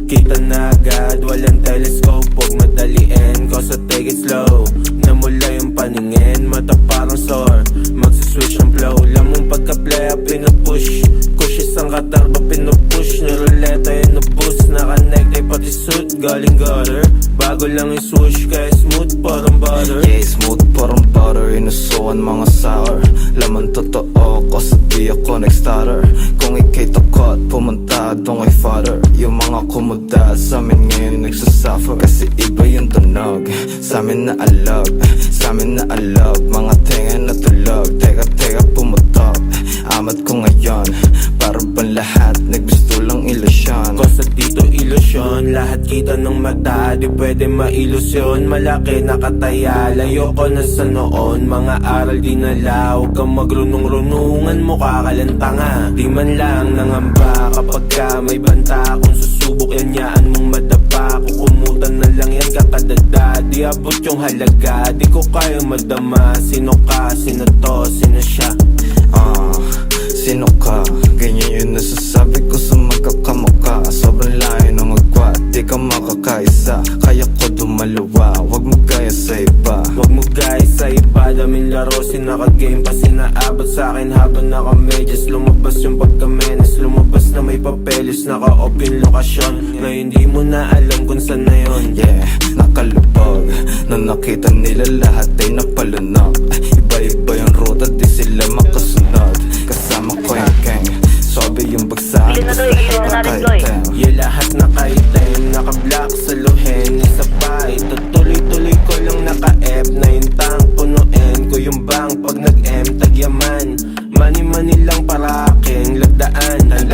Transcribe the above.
Kita na agad, walang telescope, huwag madaliin, cause I take it slow. Namula yung paningin, mata parang sore, magsiswitch ng flow. Lamang pagka-play up, pinupush, kush isang katarba, pinupush. Niruleta yun na boost, nakanek ay pati suit, galing gutter. Bago lang yung swoosh, kaya smooth parang butter. Yeah, smooth parang butter, inusuan mga sour. Laman totoo, cause di ako next-starter. Kung ikay takot, pumunta doon kay father. Yung mga kumudad sa'min ngayon nagsasuffer, kasi iba yung tunog sa'min na alog, sa'min na alog. Mga tenga na tulog, teka pumutok. Amat ko ngayon, para bang lahat naggusto lang ilusyon. Cause dito ilusyon, lahat kita ng mata, di pwede mailusyon. Malaki nakataya, layo ko na sa noon. Mga aral di nala, huwag kang magrunong-runungan, mukha ka lang tanga. Di man lang nangamba kapag ka may banta, kung susubok yan yaan mong madapa. Kukumutan na lang yan kakadada, di abot yung halaga, di ko kaya madama. Sino ka, sino to, sino siya? Sino ka? Ganyan yun nasasabi ko sa magkakamukha. Sobrang layo ng agwat, di ka makakaisa. Kaya ko dumalawa, wag mo gaya sa iba. Wag mo guys sa iba, daming laro, sinaka-game pa, sinaabot sa akin habang naka-medyas. Lumabas yung pagka-menes, lumabas na may papeles, naka-off yung lokasyon. Ngayon di mo na alam kung saan na yun. Yeah, nakalubog, nung nakita nila lahat ay napalunok. Iba-iba yung ruta, di sila makasunod. Kasama ko yung gang, sobe yung bagsahan, basta nakaitem. Yeah, lahat naka-item, naka-black sa luhen. Isa pa, ito tuloy-tuloy ko lang naka-F. Na yung tank, punuin ko yung bank pag nag-M, tagyaman. Money lang para aking lagdaan.